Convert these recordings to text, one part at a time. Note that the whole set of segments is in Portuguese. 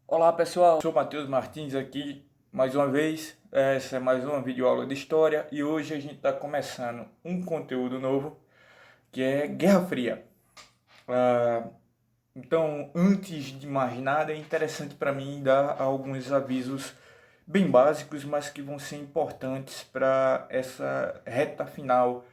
Olá pessoal, sou Matheus Martins aqui mais uma vez. Essa é mais uma videoaula de história e hoje a gente está começando um conteúdo novo que é Guerra Fria. Então, antes de mais nada, é interessante para mim dar alguns avisos bem básicos, mas que vão ser importantes para essa reta final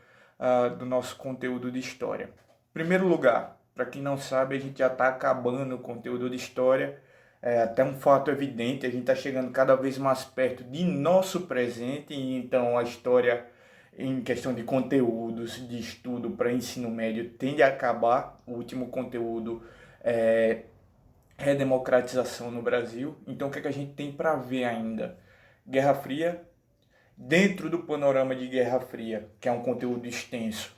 do nosso conteúdo de história. Em primeiro lugar, para quem não sabe, a gente já está acabando o conteúdo de história. É até um fato evidente, a gente está chegando cada vez mais perto de nosso presente, e então a história em questão de conteúdos de estudo para ensino médio tende a acabar. O último conteúdo é redemocratização no Brasil. Então o que é que a gente tem para ver ainda? Guerra Fria. Dentro do panorama de Guerra Fria, que é um conteúdo extenso,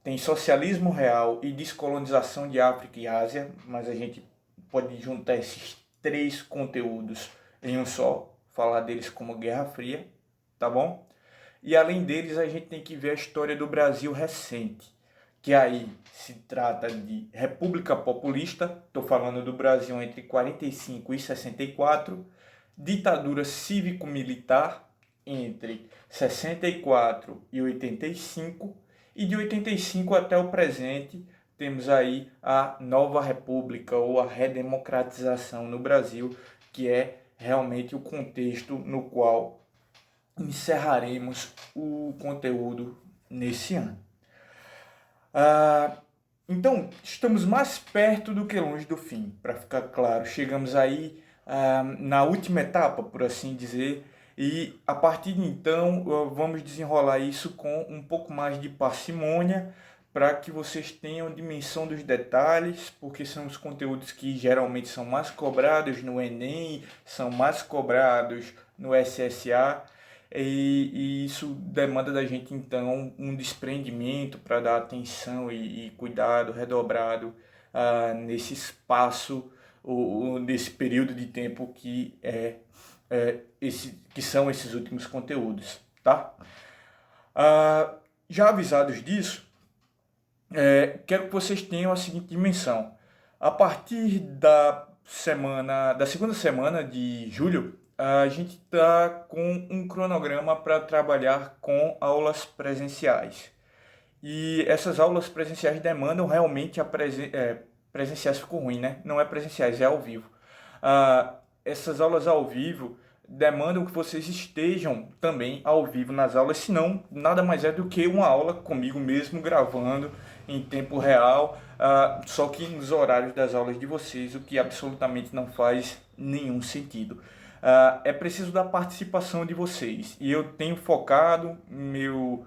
tem socialismo real e descolonização de África e Ásia, mas a gente pode juntar esses três conteúdos em um só, falar deles como Guerra Fria, tá bom? E além deles, a gente tem que ver a história do Brasil recente, que aí se trata de República Populista, estou falando do Brasil entre 45 e 64, ditadura cívico-militar entre 64 e 85, e de 85 até o presente temos aí a Nova República ou a redemocratização no Brasil, que é realmente o contexto no qual encerraremos o conteúdo nesse ano. Então, estamos mais perto do que longe do fim, para ficar claro. Chegamos aí na última etapa, por assim dizer, e a partir de então vamos desenrolar isso com um pouco mais de parcimônia, para que vocês tenham dimensão dos detalhes, porque são os conteúdos que geralmente são mais cobrados no Enem, são mais cobrados no SSA, e isso demanda da gente então um desprendimento para dar atenção e cuidado redobrado nesse espaço ou nesse período de tempo que que são esses últimos conteúdos, tá? Já avisados disso, quero que vocês tenham a seguinte dimensão. A partir da segunda semana de julho, a gente está com um cronograma para trabalhar com aulas presenciais. E essas aulas presenciais demandam realmente presenciais ficou ruim, né? Não é presenciais, é ao vivo. Essas aulas ao vivo demandam que vocês estejam também ao vivo nas aulas, senão nada mais é do que uma aula comigo mesmo gravando em tempo real, só que nos horários das aulas de vocês, o que absolutamente não faz nenhum sentido. É preciso da participação de vocês, e eu tenho focado meu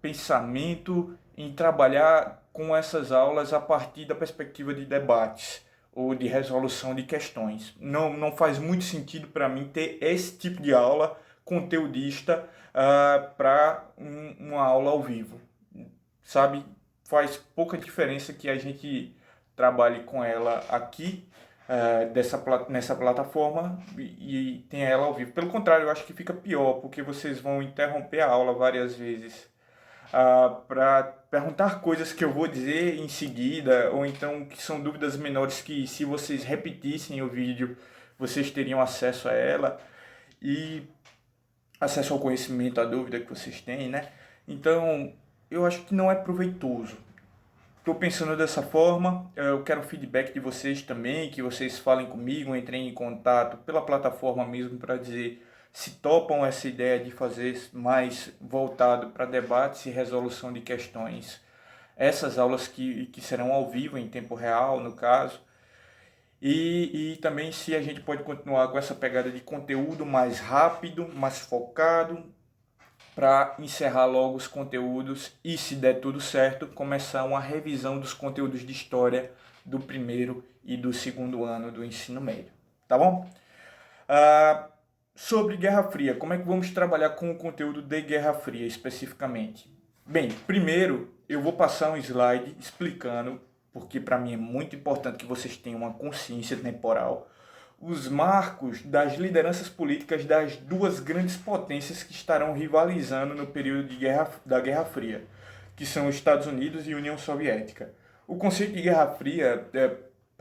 pensamento em trabalhar com essas aulas a partir da perspectiva de debates ou de resolução de questões. Não faz muito sentido para mim ter esse tipo de aula conteudista para uma aula ao vivo, sabe? Faz pouca diferença que a gente trabalhe com ela aqui nessa plataforma e tenha ela ao vivo. Pelo contrário, eu acho que fica pior, porque vocês vão interromper a aula várias vezes para perguntar coisas que eu vou dizer em seguida, ou então que são dúvidas menores que, se vocês repetissem o vídeo, vocês teriam acesso a ela e acesso ao conhecimento, à dúvida que vocês têm, né? Então, eu acho que não é proveitoso. Estou pensando dessa forma, eu quero feedback de vocês também, que vocês falem comigo, entrem em contato pela plataforma mesmo para dizer se topam essa ideia de fazer mais voltado para debates e resolução de questões. Essas aulas que serão ao vivo, em tempo real, no caso. E também se a gente pode continuar com essa pegada de conteúdo mais rápido, mais focado, para encerrar logo os conteúdos e, se der tudo certo, começar uma revisão dos conteúdos de história do primeiro e do segundo ano do ensino médio. Tá bom? Sobre Guerra Fria, como é que vamos trabalhar com o conteúdo de Guerra Fria especificamente? Bem, primeiro eu vou passar um slide explicando, porque para mim é muito importante que vocês tenham uma consciência temporal, os marcos das lideranças políticas das duas grandes potências que estarão rivalizando no período da Guerra Fria, que são os Estados Unidos e a União Soviética. O conceito de Guerra Fria,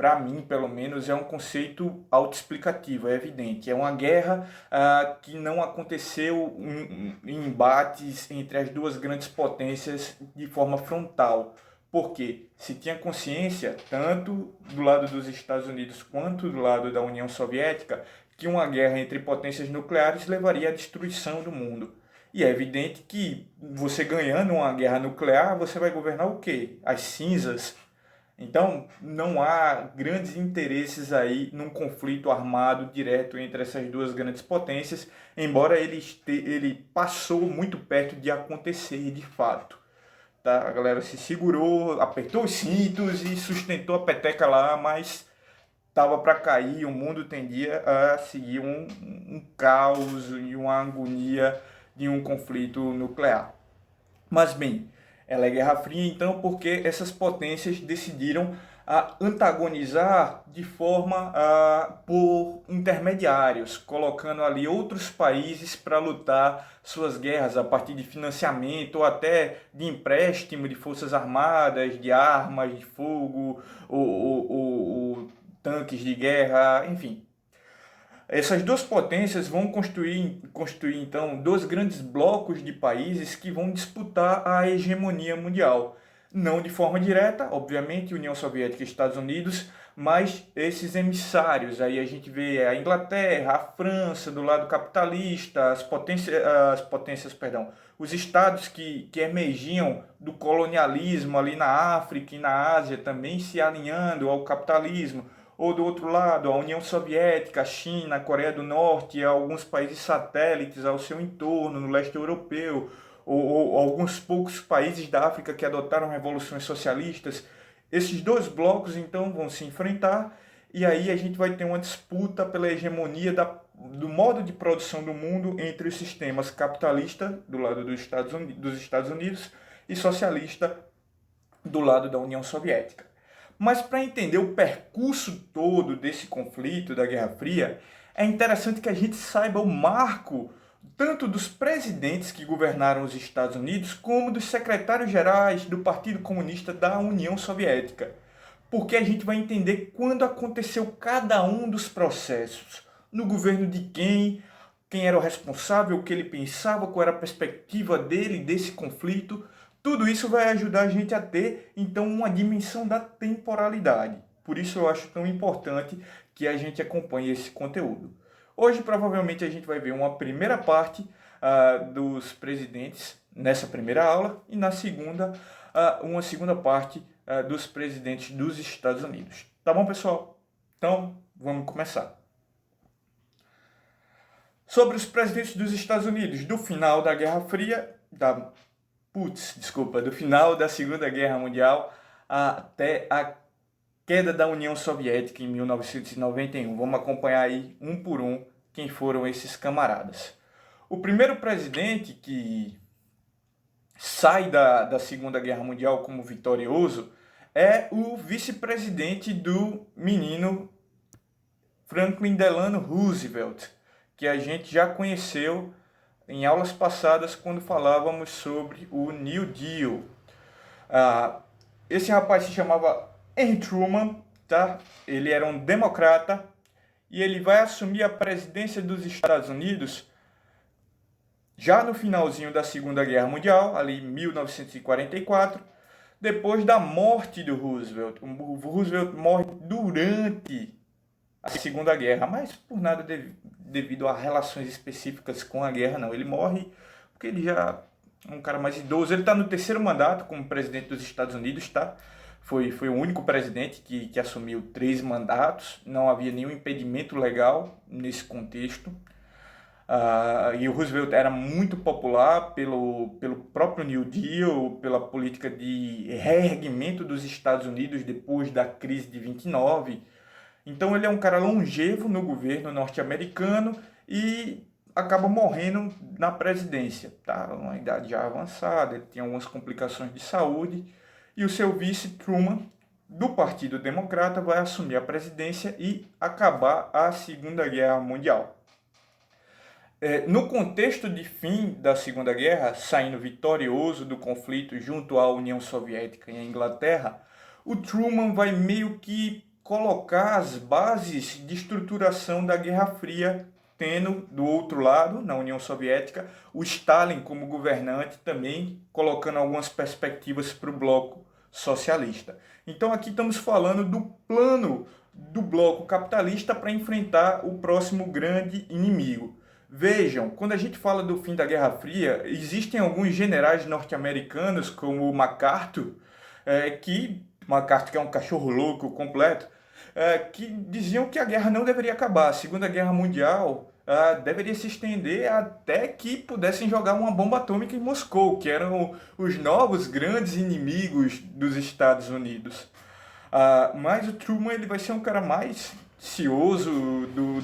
para mim, pelo menos, é um conceito autoexplicativo, é evidente. É uma guerra que não aconteceu em embates entre as duas grandes potências de forma frontal. Porque se tinha consciência, tanto do lado dos Estados Unidos quanto do lado da União Soviética, que uma guerra entre potências nucleares levaria à destruição do mundo. E é evidente que você ganhando uma guerra nuclear, você vai governar o quê? As cinzas. Então, não há grandes interesses aí num conflito armado direto entre essas duas grandes potências, embora ele passou muito perto de acontecer de fato. Tá? A galera se segurou, apertou os cintos e sustentou a peteca lá, mas estava para cair, o mundo tendia a seguir um caos e uma agonia de um conflito nuclear. Mas bem, ela é Guerra Fria então porque essas potências decidiram antagonizar de forma por intermediários, colocando ali outros países para lutar suas guerras a partir de financiamento ou até de empréstimo de forças armadas, de armas de fogo, ou tanques de guerra, enfim. Essas duas potências vão construir então dois grandes blocos de países que vão disputar a hegemonia mundial. Não de forma direta, obviamente, União Soviética e Estados Unidos, mas esses emissários. Aí a gente vê a Inglaterra, a França do lado capitalista, perdão, os estados que emergiam do colonialismo ali na África e na Ásia também se alinhando ao capitalismo, ou do outro lado, a União Soviética, a China, a Coreia do Norte e alguns países satélites ao seu entorno, no leste europeu, ou alguns poucos países da África que adotaram revoluções socialistas. Esses dois blocos, então, vão se enfrentar e aí a gente vai ter uma disputa pela hegemonia do modo de produção do mundo entre os sistemas capitalista, do lado dos Estados Unidos, e socialista, do lado da União Soviética. Mas para entender o percurso todo desse conflito da Guerra Fria, é interessante que a gente saiba o marco tanto dos presidentes que governaram os Estados Unidos, como dos secretários-gerais do Partido Comunista da União Soviética. Porque a gente vai entender quando aconteceu cada um dos processos. No governo de quem era o responsável, o que ele pensava, qual era a perspectiva dele desse conflito. Tudo isso vai ajudar a gente a ter, então, uma dimensão da temporalidade. Por isso eu acho tão importante que a gente acompanhe esse conteúdo. Hoje, provavelmente, a gente vai ver uma primeira parte dos presidentes nessa primeira aula e na segunda, uma segunda parte dos presidentes dos Estados Unidos. Tá bom, pessoal? Então, vamos começar. Sobre os presidentes dos Estados Unidos do final da Guerra Fria, do final da Segunda Guerra Mundial até a queda da União Soviética em 1991. Vamos acompanhar aí um por um quem foram esses camaradas. O primeiro presidente que sai da Segunda Guerra Mundial como vitorioso é o vice-presidente do menino Franklin Delano Roosevelt, que a gente já conheceu em aulas passadas quando falávamos sobre o New Deal. Esse rapaz se chamava Henry Truman, tá? Ele era um democrata e ele vai assumir a presidência dos Estados Unidos já no finalzinho da Segunda Guerra Mundial, ali em 1944, depois da morte do Roosevelt. O Roosevelt morre durante a Segunda Guerra, mas por nada devido a relações específicas com a guerra, não. Ele morre porque ele já é um cara mais idoso. Ele está no terceiro mandato como presidente dos Estados Unidos, tá? Foi o único presidente que assumiu 3 mandatos. Não havia nenhum impedimento legal nesse contexto. E o Roosevelt era muito popular pelo próprio New Deal, pela política de reerguimento dos Estados Unidos depois da crise de 29. Então ele é um cara longevo no governo norte-americano e acaba morrendo na presidência. Tá? Uma idade já avançada, ele tinha algumas complicações de saúde. E o seu vice, Truman, do Partido Democrata, vai assumir a presidência e acabar a Segunda Guerra Mundial. No contexto de fim da Segunda Guerra, saindo vitorioso do conflito junto à União Soviética e à Inglaterra, o Truman vai meio que colocar as bases de estruturação da Guerra Fria, tendo do outro lado, na União Soviética, o Stalin como governante, também colocando algumas perspectivas para o bloco socialista. Então aqui estamos falando do plano do bloco capitalista para enfrentar o próximo grande inimigo. Vejam, quando a gente fala do fim da Guerra Fria, existem alguns generais norte-americanos, como o MacArthur, MacArthur, que é um cachorro louco completo, que diziam que a guerra não deveria acabar. A Segunda Guerra Mundial deveria se estender até que pudessem jogar uma bomba atômica em Moscou, que eram os novos grandes inimigos dos Estados Unidos. Mas o Truman ele vai ser um cara mais cioso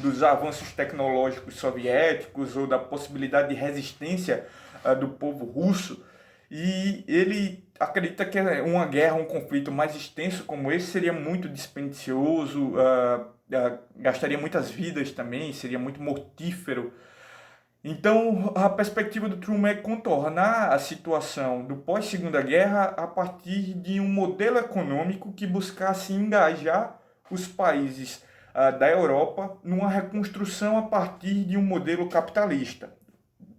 dos avanços tecnológicos soviéticos ou da possibilidade de resistência do povo russo. E ele acredita que uma guerra, um conflito mais extenso como esse seria muito dispendicioso, gastaria muitas vidas também, seria muito mortífero. Então, a perspectiva do Truman é contornar a situação do pós-Segunda Guerra a partir de um modelo econômico que buscasse engajar os países da Europa numa reconstrução a partir de um modelo capitalista.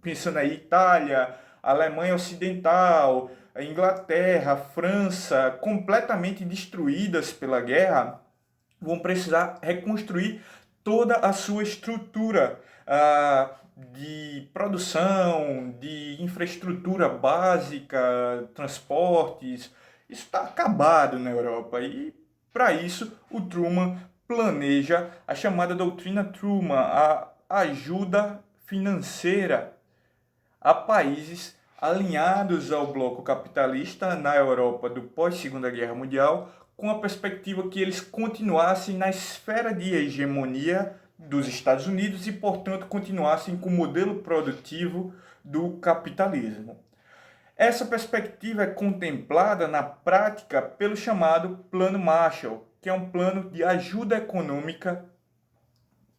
Pensando aí Itália, Alemanha Ocidental, Inglaterra, França, completamente destruídas pela guerra, vão precisar reconstruir toda a sua estrutura de produção, de infraestrutura básica, transportes. Isso está acabado na Europa e, para isso, o Truman planeja a chamada doutrina Truman, a ajuda financeira a países alinhados ao bloco capitalista na Europa do pós-Segunda Guerra Mundial, com a perspectiva que eles continuassem na esfera de hegemonia dos Estados Unidos e, portanto, continuassem com o modelo produtivo do capitalismo. Essa perspectiva é contemplada na prática pelo chamado Plano Marshall, que é um plano de ajuda econômica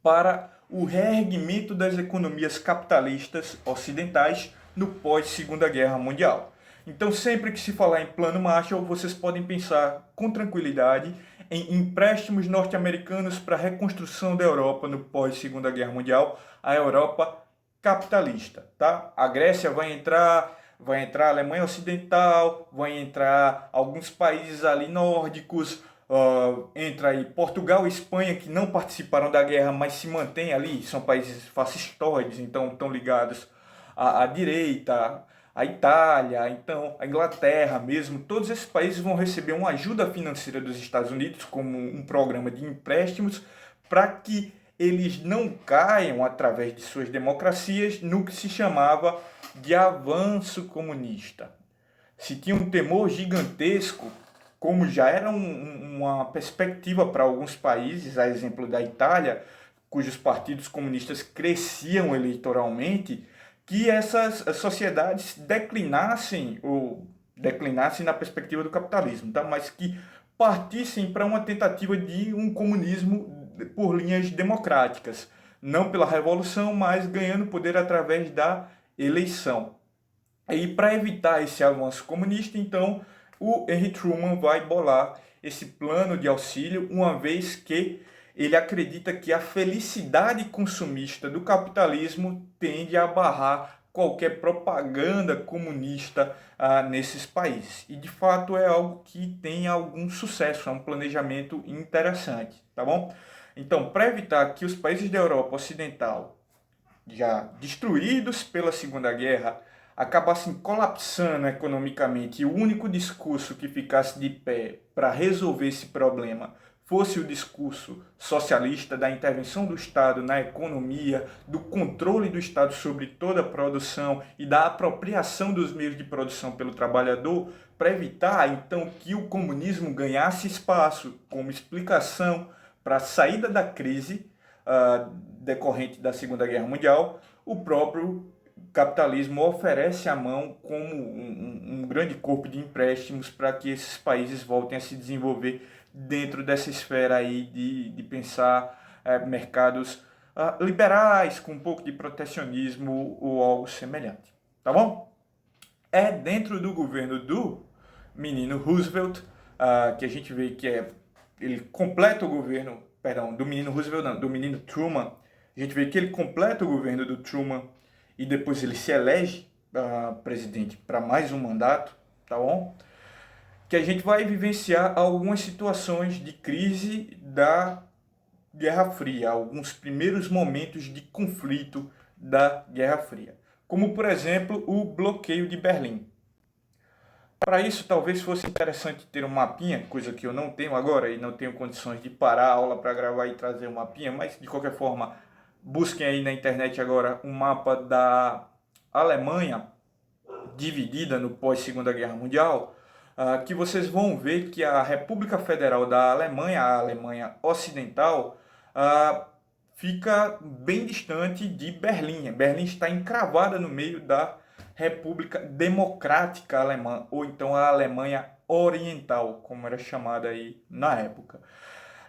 para o reerguimento das economias capitalistas ocidentais no pós-Segunda Guerra Mundial. Então, sempre que se falar em Plano Marshall, vocês podem pensar com tranquilidade em empréstimos norte-americanos para a reconstrução da Europa no pós-Segunda Guerra Mundial, a Europa capitalista, tá? A Grécia vai entrar a Alemanha Ocidental, vai entrar alguns países ali nórdicos, entra aí Portugal e Espanha, que não participaram da guerra, mas se mantêm ali, são países fascistoides, então estão ligados à direita, a Itália, então a Inglaterra mesmo, todos esses países vão receber uma ajuda financeira dos Estados Unidos, como um programa de empréstimos, para que eles não caiam, através de suas democracias, no que se chamava de avanço comunista. Se tinha um temor gigantesco, como já era uma perspectiva para alguns países, a exemplo da Itália, cujos partidos comunistas cresciam eleitoralmente, que essas sociedades declinassem na perspectiva do capitalismo, tá? Mas que partissem para uma tentativa de um comunismo por linhas democráticas, não pela revolução, mas ganhando poder através da eleição. E para evitar esse avanço comunista, então, o Henry Truman vai bolar esse plano de auxílio, uma vez que ele acredita que a felicidade consumista do capitalismo tende a barrar qualquer propaganda comunista nesses países. E de fato é algo que tem algum sucesso, é um planejamento interessante, tá bom? Então, para evitar que os países da Europa Ocidental, já destruídos pela Segunda Guerra, acabassem colapsando economicamente e o único discurso que ficasse de pé para resolver esse problema fosse o discurso socialista da intervenção do Estado na economia, do controle do Estado sobre toda a produção e da apropriação dos meios de produção pelo trabalhador, para evitar então que o comunismo ganhasse espaço como explicação para a saída da crise decorrente da Segunda Guerra Mundial, o próprio capitalismo oferece a mão como um grande corpo de empréstimos para que esses países voltem a se desenvolver dentro dessa esfera aí de pensar mercados liberais, com um pouco de protecionismo ou algo semelhante. Tá bom? É dentro do governo do menino Roosevelt que a gente vê que é ele completa o governo, perdão, do menino Roosevelt não, do menino Truman. A gente vê que ele completa o governo do Truman e depois ele se elege presidente para mais um mandato, tá bom? Que a gente vai vivenciar algumas situações de crise da Guerra Fria, alguns primeiros momentos de conflito da Guerra Fria, como por exemplo o bloqueio de Berlim. Para isso, talvez fosse interessante ter um mapinha, coisa que eu não tenho agora e não tenho condições de parar a aula para gravar e trazer um mapinha, mas de qualquer forma, busquem aí na internet agora um mapa da Alemanha dividida no pós-Segunda Guerra Mundial, que vocês vão ver que a República Federal da Alemanha, a Alemanha Ocidental, fica bem distante de Berlim. Berlim está encravada no meio da República Democrática Alemã, ou então a Alemanha Oriental, como era chamada aí na época.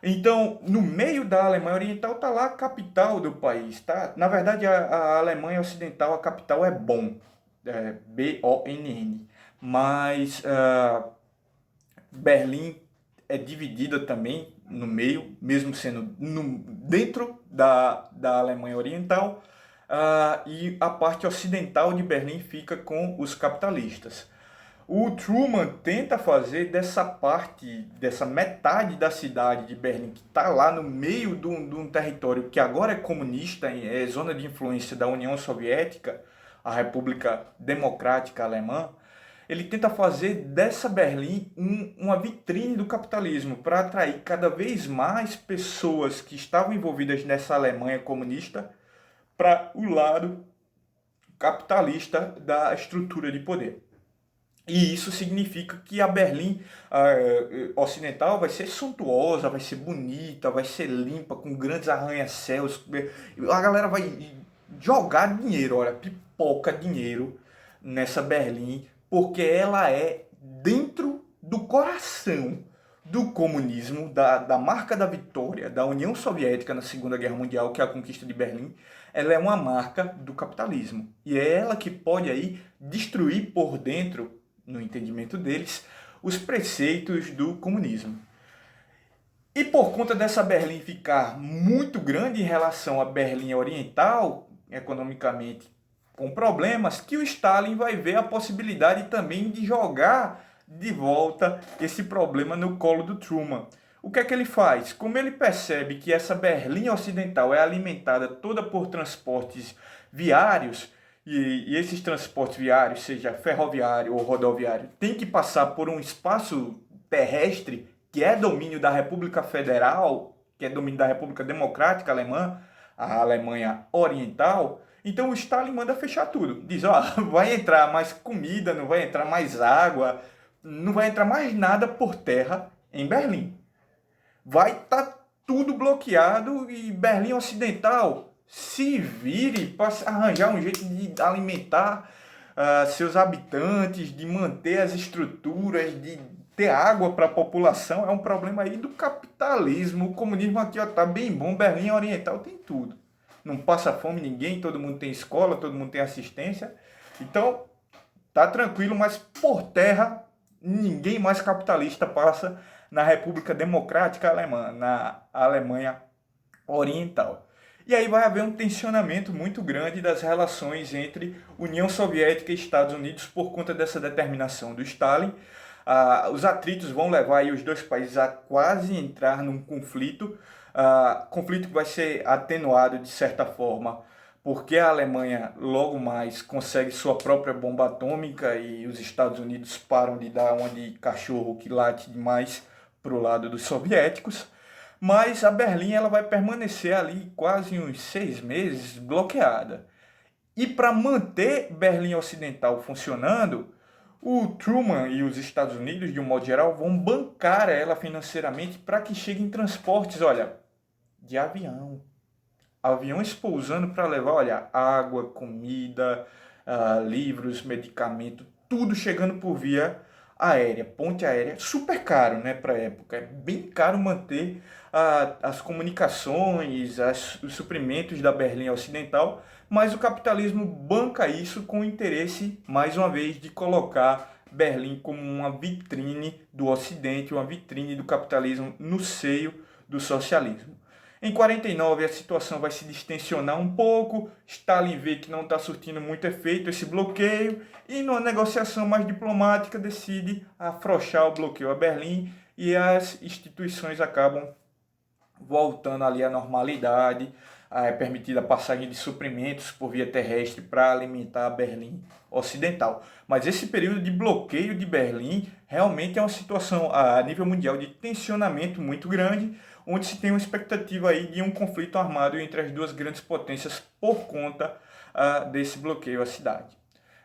Então, no meio da Alemanha Oriental está lá a capital do país, tá? Na verdade, a Alemanha Ocidental, a capital é Bonn, B-O-N-N. Mas Berlim é dividida também no meio, mesmo sendo dentro da Alemanha Oriental, e a parte ocidental de Berlim fica com os capitalistas. O Truman tenta fazer dessa parte, dessa metade da cidade de Berlim, que está lá no meio de um território que agora é comunista, é zona de influência da União Soviética, a República Democrática Alemã. Ele tenta fazer dessa Berlim uma vitrine do capitalismo para atrair cada vez mais pessoas que estavam envolvidas nessa Alemanha comunista para o lado capitalista da estrutura de poder. E isso significa que a Berlim ocidental vai ser suntuosa, vai ser bonita, vai ser limpa, com grandes arranha-céus. A galera vai jogar dinheiro, olha, pipoca dinheiro nessa Berlim, porque ela é dentro do coração do comunismo, da marca da vitória, da União Soviética na Segunda Guerra Mundial, que é a conquista de Berlim. Ela é uma marca do capitalismo. E é ela que pode aí destruir por dentro, no entendimento deles, os preceitos do comunismo. E por conta dessa Berlim ficar muito grande em relação à Berlim Oriental, economicamente com problemas, que o Stalin vai ver a possibilidade também de jogar de volta esse problema no colo do Truman. O que é que ele faz? Como ele percebe que essa Berlim Ocidental é alimentada toda por transportes viários, e esses transportes viários, seja ferroviário ou rodoviário, tem que passar por um espaço terrestre que é domínio da República Federal, que é domínio da República Democrática Alemã, a Alemanha Oriental. Então o Stalin manda fechar tudo. Diz, ó, vai entrar mais comida, não vai entrar mais água, não vai entrar mais nada por terra em Berlim. Vai estar tudo bloqueado e Berlim Ocidental se vire para arranjar um jeito de alimentar seus habitantes, de manter as estruturas, de ter água para a população. É um problema aí do capitalismo. O comunismo aqui está bem bom, Berlim Oriental tem tudo. Não passa fome ninguém, todo mundo tem escola, todo mundo tem assistência. Então, tá tranquilo, mas por terra, ninguém mais capitalista passa na República Democrática Alemã, na Alemanha Oriental. E aí vai haver um tensionamento muito grande das relações entre União Soviética e Estados Unidos por conta dessa determinação do Stalin. Os atritos vão levar aí os dois países a quase entrar num conflito, conflito que vai ser atenuado de certa forma, porque a Alemanha logo mais consegue sua própria bomba atômica e os Estados Unidos param de dar uma de cachorro que late demais para o lado dos soviéticos. Mas a Berlim ela vai permanecer ali quase uns 6 meses bloqueada. E para manter Berlim Ocidental funcionando, o Truman e os Estados Unidos, de um modo geral, vão bancar ela financeiramente para que cheguem transportes, olha, de avião. Aviões pousando para levar, olha, água, comida, livros, medicamento, tudo chegando por via aérea, ponte aérea, super caro, né, para a época. É bem caro manter as comunicações, os suprimentos da Berlim Ocidental, mas o capitalismo banca isso com o interesse, mais uma vez, de colocar Berlim como uma vitrine do Ocidente, uma vitrine do capitalismo no seio do socialismo. Em 49 a situação vai se distensionar um pouco, Stalin vê que não está surtindo muito efeito esse bloqueio e numa negociação mais diplomática decide afrouxar o bloqueio a Berlim e as instituições acabam voltando ali à normalidade, é permitida a passagem de suprimentos por via terrestre para alimentar a Berlim Ocidental. Mas esse período de bloqueio de Berlim realmente é uma situação a nível mundial de tensionamento muito grande, onde se tem uma expectativa aí de um conflito armado entre as duas grandes potências por conta desse bloqueio à cidade.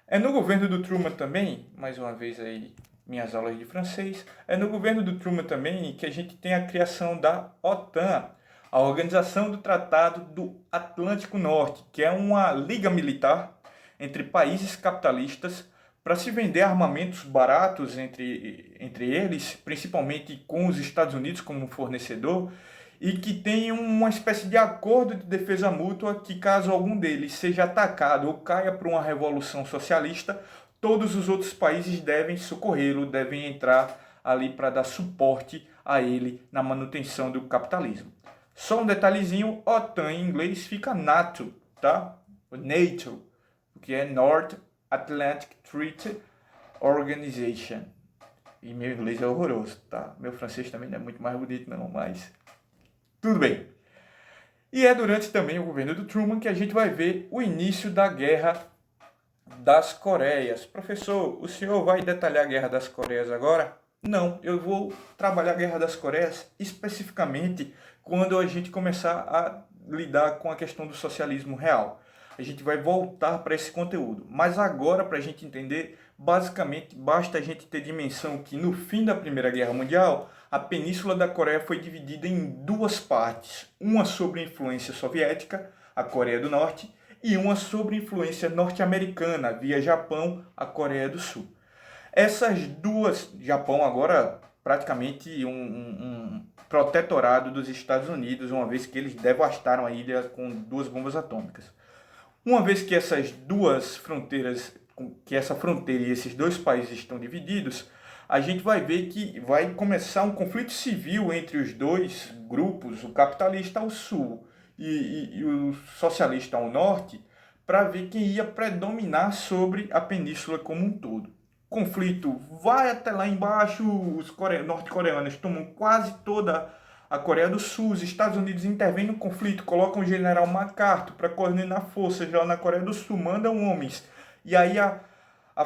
É no governo do Truman também, mais uma vez aí minhas aulas de francês, é no governo do Truman também que a gente tem a criação da OTAN, a Organização do Tratado do Atlântico Norte, que é uma liga militar entre países capitalistas para se vender armamentos baratos entre eles, principalmente com os Estados Unidos como fornecedor, e que tem uma espécie de acordo de defesa mútua que, caso algum deles seja atacado ou caia para uma revolução socialista, todos os outros países devem socorrê-lo, devem entrar ali para dar suporte a ele na manutenção do capitalismo. Só um detalhezinho, OTAN em inglês fica NATO, tá? NATO, que é North Atlantic Treaty Organization. E meu inglês é horroroso, tá? Meu francês também não é muito mais bonito não, mas tudo bem. E é durante também o governo do Truman que a gente vai ver o início da Guerra das Coreias. Professor, o senhor vai detalhar a Guerra das Coreias agora? Não, eu vou trabalhar a Guerra das Coreias especificamente quando a gente começar a lidar com a questão do socialismo real. A gente vai voltar para esse conteúdo. Mas agora, para a gente entender, basicamente basta a gente ter dimensão que no fim da Primeira Guerra Mundial, a Península da Coreia foi dividida em duas partes. Uma sob influência soviética, a Coreia do Norte, e uma sobre influência norte-americana, via Japão, a Coreia do Sul. Essas duas, Japão agora praticamente um protetorado dos Estados Unidos, uma vez que eles devastaram a ilha com 2 bombas atômicas. Uma vez que essas duas fronteiras, que essa fronteira e esses dois países estão divididos, a gente vai ver que vai começar um conflito civil entre os dois grupos, o capitalista ao sul e o socialista ao norte, para ver quem ia predominar sobre a península como um todo. O conflito vai até lá embaixo, os norte-coreanos tomam quase toda a Coreia do Sul, os Estados Unidos intervêm no conflito, colocam o general MacArthur para coordenar forças lá na Coreia do Sul, mandam homens. E aí a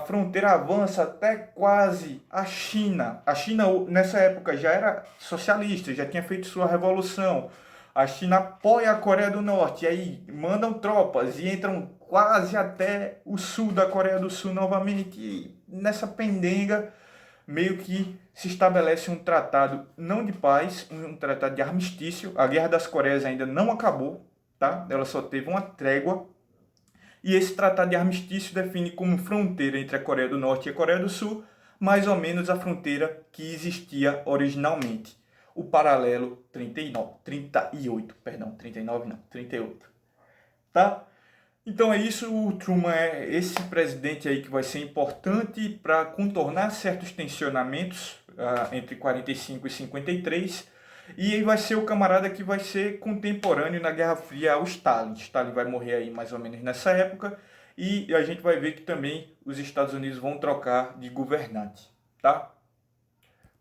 fronteira avança até quase a China. A China, nessa época, já era socialista, já tinha feito sua revolução. A China apoia a Coreia do Norte, e aí mandam tropas e entram quase até o sul da Coreia do Sul novamente. E nessa pendenga, meio que se estabelece um tratado não de paz, um tratado de armistício. A Guerra das Coreias ainda não acabou, tá? Ela só teve uma trégua. E esse tratado de armistício define como fronteira entre a Coreia do Norte e a Coreia do Sul, mais ou menos a fronteira que existia originalmente. O paralelo 38. Tá? Então é isso, o Truman é esse presidente aí que vai ser importante para contornar certos tensionamentos entre 45 e 53, e aí vai ser o camarada que vai ser contemporâneo na Guerra Fria ao Stalin. Stalin vai morrer aí mais ou menos nessa época, e a gente vai ver que também os Estados Unidos vão trocar de governante, tá?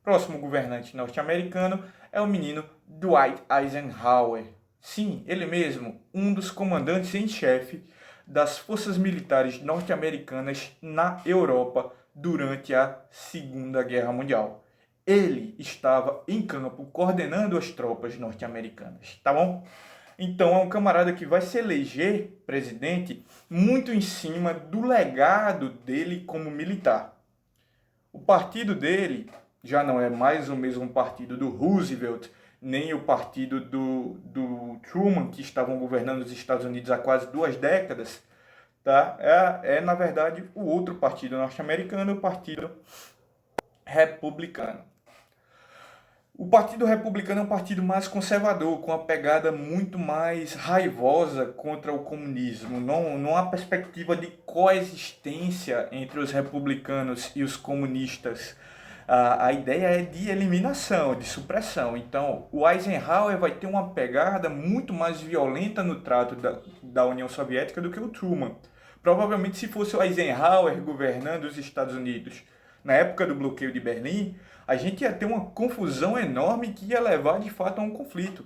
Próximo governante norte-americano é o menino Dwight Eisenhower. Sim, ele mesmo, um dos comandantes em chefe das forças militares norte-americanas na Europa durante a Segunda Guerra Mundial. Ele estava em campo coordenando as tropas norte-americanas, tá bom? Então é um camarada que vai se eleger presidente muito em cima do legado dele como militar. O partido dele já não é mais o mesmo partido do Roosevelt, nem o partido do Truman, que estavam governando os Estados Unidos há quase 2 décadas, tá? Na verdade, o outro partido norte-americano, o Partido Republicano. O Partido Republicano é um partido mais conservador, com uma pegada muito mais raivosa contra o comunismo. Não há perspectiva de coexistência entre os republicanos e os comunistas. A ideia é de eliminação, de supressão. Então, o Eisenhower vai ter uma pegada muito mais violenta no trato da União Soviética do que o Truman. Provavelmente, se fosse o Eisenhower governando os Estados Unidos na época do bloqueio de Berlim, a gente ia ter uma confusão enorme que ia levar de fato a um conflito.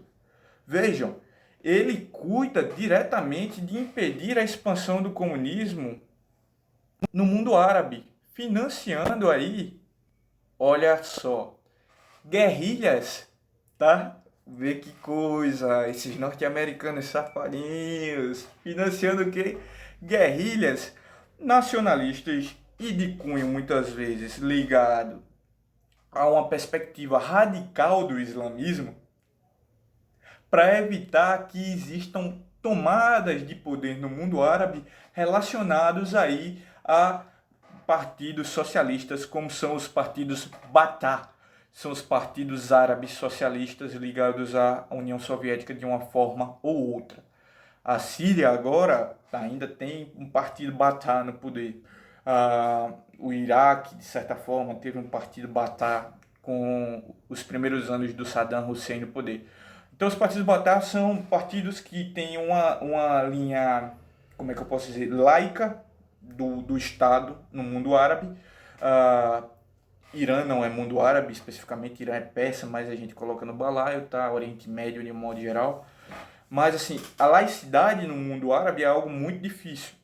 Vejam, ele cuida diretamente de impedir a expansão do comunismo no mundo árabe, financiando aí, olha só, guerrilhas, tá? Vê que coisa, esses norte-americanos safadinhos, financiando o quê? Guerrilhas nacionalistas e de cunho muitas vezes ligado a uma perspectiva radical do islamismo, para evitar que existam tomadas de poder no mundo árabe relacionados aí a partidos socialistas, como são os partidos Baath, são os partidos árabes socialistas ligados à União Soviética de uma forma ou outra. A Síria agora ainda tem um partido Baath no poder. O Iraque, de certa forma, teve um partido Baath com os primeiros anos do Saddam Hussein no poder. Então, os partidos Baath são partidos que têm uma linha, como é que eu posso dizer, laica do Estado no mundo árabe. Irã não é mundo árabe, especificamente Irã é Pérsia, mas a gente coloca no balaio, tá? Oriente Médio de um modo geral. Mas, assim, a laicidade no mundo árabe é algo muito difícil,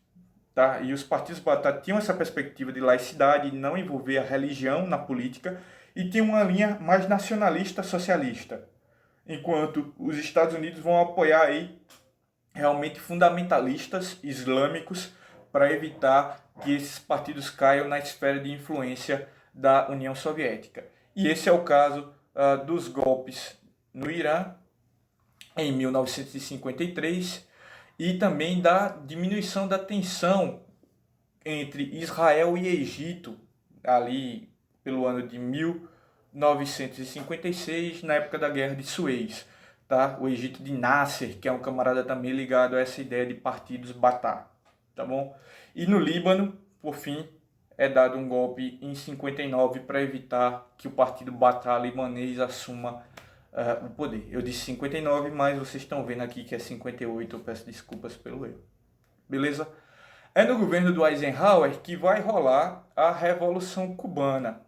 tá? E os partidos Baath tinham essa perspectiva de laicidade, de não envolver a religião na política, e tinham uma linha mais nacionalista socialista. Enquanto os Estados Unidos vão apoiar aí realmente fundamentalistas islâmicos para evitar que esses partidos caiam na esfera de influência da União Soviética. E esse é o caso dos golpes no Irã em 1953 e também da diminuição da tensão entre Israel e Egito ali pelo ano de 1956, na época da Guerra de Suez. Tá? O Egito de Nasser, que é um camarada também ligado a essa ideia de partidos Baath. Tá bom? E no Líbano, por fim, é dado um golpe em 59 para evitar que o partido Baath libanês assuma o poder. Eu disse 59, mas vocês estão vendo aqui que é 58, eu peço desculpas pelo erro. Beleza? É no governo do Eisenhower que vai rolar a Revolução Cubana.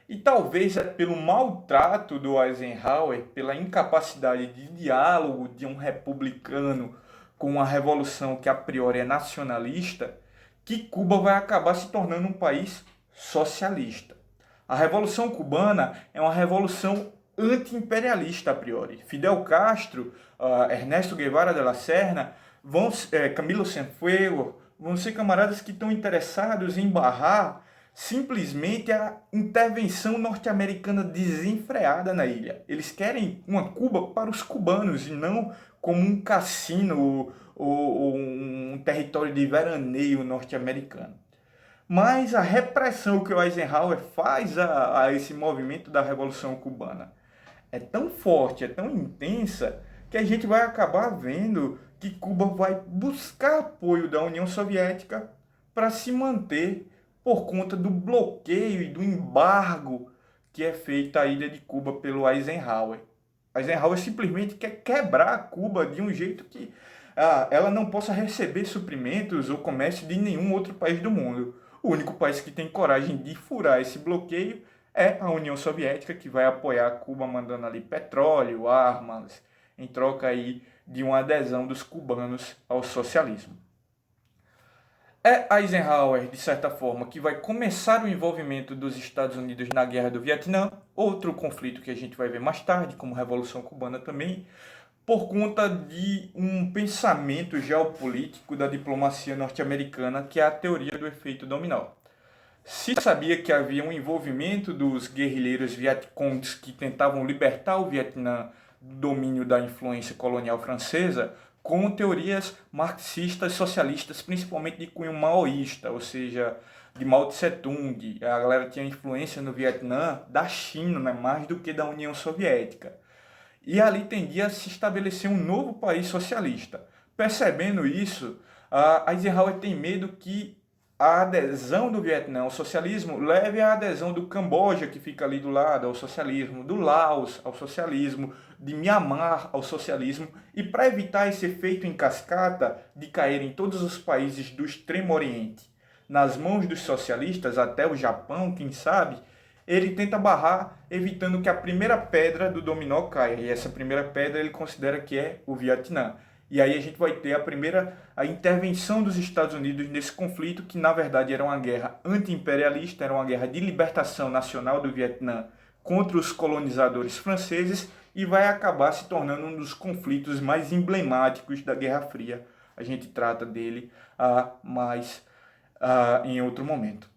E talvez pelo maltrato do Eisenhower, pela incapacidade de diálogo de um republicano com uma revolução que a priori é nacionalista, que Cuba vai acabar se tornando um país socialista. A Revolução Cubana é uma revolução anti-imperialista a priori. Fidel Castro, Ernesto Guevara de la Serna, Camilo Cienfuegos, vão ser camaradas que estão interessados em barrar simplesmente a intervenção norte-americana desenfreada na ilha. Eles querem uma Cuba para os cubanos e não como um cassino ou um território de veraneio norte-americano. Mas a repressão que o Eisenhower faz a esse movimento da Revolução Cubana é tão forte, é tão intensa, que a gente vai acabar vendo que Cuba vai buscar apoio da União Soviética para se manter por conta do bloqueio e do embargo que é feito à ilha de Cuba pelo Eisenhower. Eisenhower simplesmente quer quebrar Cuba de um jeito que ela não possa receber suprimentos ou comércio de nenhum outro país do mundo. O único país que tem coragem de furar esse bloqueio é a União Soviética, que vai apoiar Cuba mandando ali petróleo, armas, em troca aí de uma adesão dos cubanos ao socialismo. É Eisenhower, de certa forma, que vai começar o envolvimento dos Estados Unidos na Guerra do Vietnã, outro conflito que a gente vai ver mais tarde, como Revolução Cubana também, por conta de um pensamento geopolítico da diplomacia norte-americana, que é a teoria do efeito dominó. Se sabia que havia um envolvimento dos guerrilheiros vietcongs que tentavam libertar o Vietnã do domínio da influência colonial francesa, com teorias marxistas socialistas, principalmente de cunho maoísta, ou seja, de Mao Tse Tung. A galera tinha influência no Vietnã da China, né, mais do que da União Soviética. E ali tendia a se estabelecer um novo país socialista. Percebendo isso, Eisenhower tem medo que a adesão do Vietnã ao socialismo leve à adesão do Camboja, que fica ali do lado, ao socialismo, do Laos ao socialismo, de Myanmar ao socialismo, e para evitar esse efeito em cascata de cair em todos os países do Extremo Oriente nas mãos dos socialistas, até o Japão, quem sabe, ele tenta barrar, evitando que a primeira pedra do dominó caia. E essa primeira pedra ele considera que é o Vietnã. E aí a gente vai ter a intervenção dos Estados Unidos nesse conflito, que na verdade era uma guerra anti-imperialista, era uma guerra de libertação nacional do Vietnã contra os colonizadores franceses, e vai acabar se tornando um dos conflitos mais emblemáticos da Guerra Fria. A gente trata dele mais em outro momento.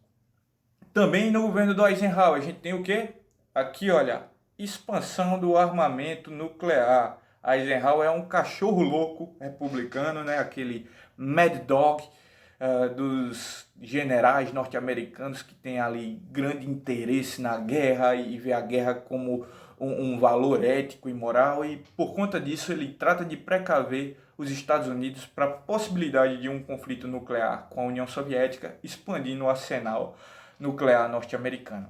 Também no governo do Eisenhower a gente tem o quê? Aqui, olha, expansão do armamento nuclear. Eisenhower é um cachorro louco republicano, né? Aquele Mad Dog dos generais norte-americanos que tem ali grande interesse na guerra e vê a guerra como um valor ético e moral, e por conta disso ele trata de precaver os Estados Unidos para a possibilidade de um conflito nuclear com a União Soviética, expandindo o arsenal nuclear norte-americano.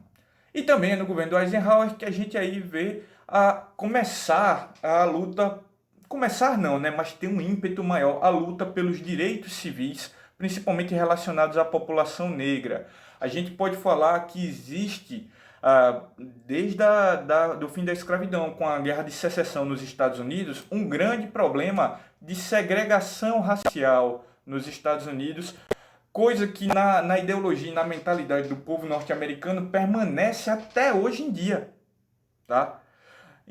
E também é no governo do Eisenhower que a gente aí vê começar a luta, começar não, né, mas ter um ímpeto maior, a luta pelos direitos civis, principalmente relacionados à população negra. A gente pode falar que existe, desde do fim da escravidão, com a Guerra de Secessão nos Estados Unidos, um grande problema de segregação racial nos Estados Unidos, coisa que na ideologia e na mentalidade do povo norte-americano permanece até hoje em dia, tá?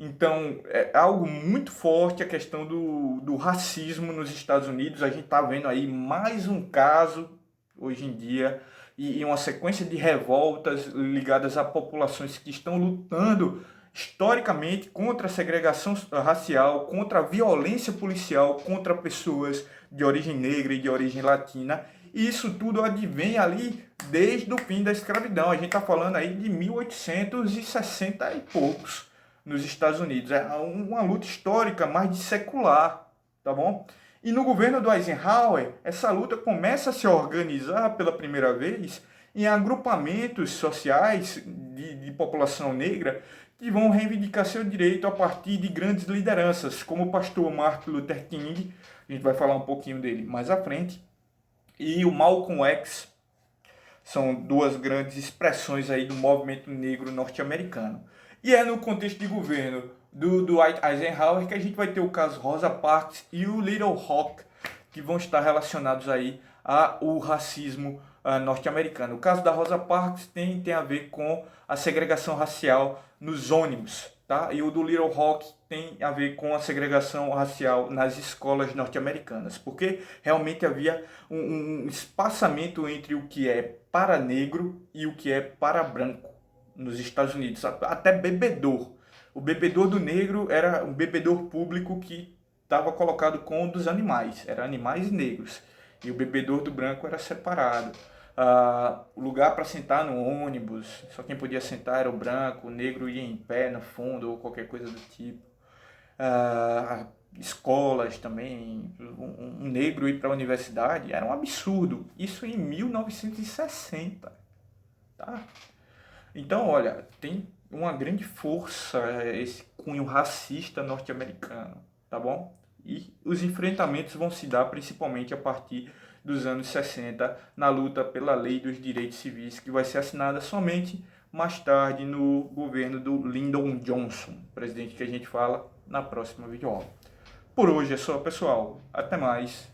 Então, é algo muito forte a questão do racismo nos Estados Unidos. A gente está vendo aí mais um caso hoje em dia e uma sequência de revoltas ligadas a populações que estão lutando historicamente contra a segregação racial, contra a violência policial, contra pessoas de origem negra e de origem latina. E isso tudo advém ali desde o fim da escravidão. A gente está falando aí de 1860 e poucos nos Estados Unidos. É uma luta histórica, mais de secular, tá bom? E no governo do Eisenhower, essa luta começa a se organizar pela primeira vez em agrupamentos sociais de população negra que vão reivindicar seu direito a partir de grandes lideranças, como o pastor Martin Luther King, a gente vai falar um pouquinho dele mais à frente, e o Malcolm X. São duas grandes expressões aí do movimento negro norte-americano. E é no contexto de governo do Dwight Eisenhower que a gente vai ter o caso Rosa Parks e o Little Rock, que vão estar relacionados aí ao racismo norte-americano. O caso da Rosa Parks tem a ver com a segregação racial nos ônibus, tá? E o do Little Rock tem a ver com a segregação racial nas escolas norte-americanas, porque realmente havia um espaçamento entre o que é para negro e o que é para branco nos Estados Unidos, até bebedor. O bebedor do negro era um bebedor público que estava colocado com o dos animais, eram animais negros, e o bebedor do branco era separado. O lugar para sentar no ônibus, só quem podia sentar era o branco, o negro ia em pé no fundo ou qualquer coisa do tipo. Escolas também, um negro ir para a universidade era um absurdo, isso em 1960, tá? Então, olha, tem uma grande força esse cunho racista norte-americano, tá bom? E os enfrentamentos vão se dar principalmente a partir dos anos 60, na luta pela Lei dos Direitos Civis, que vai ser assinada somente mais tarde no governo do Lyndon Johnson, presidente que a gente fala na próxima videoaula. Por hoje é só, pessoal. Até mais.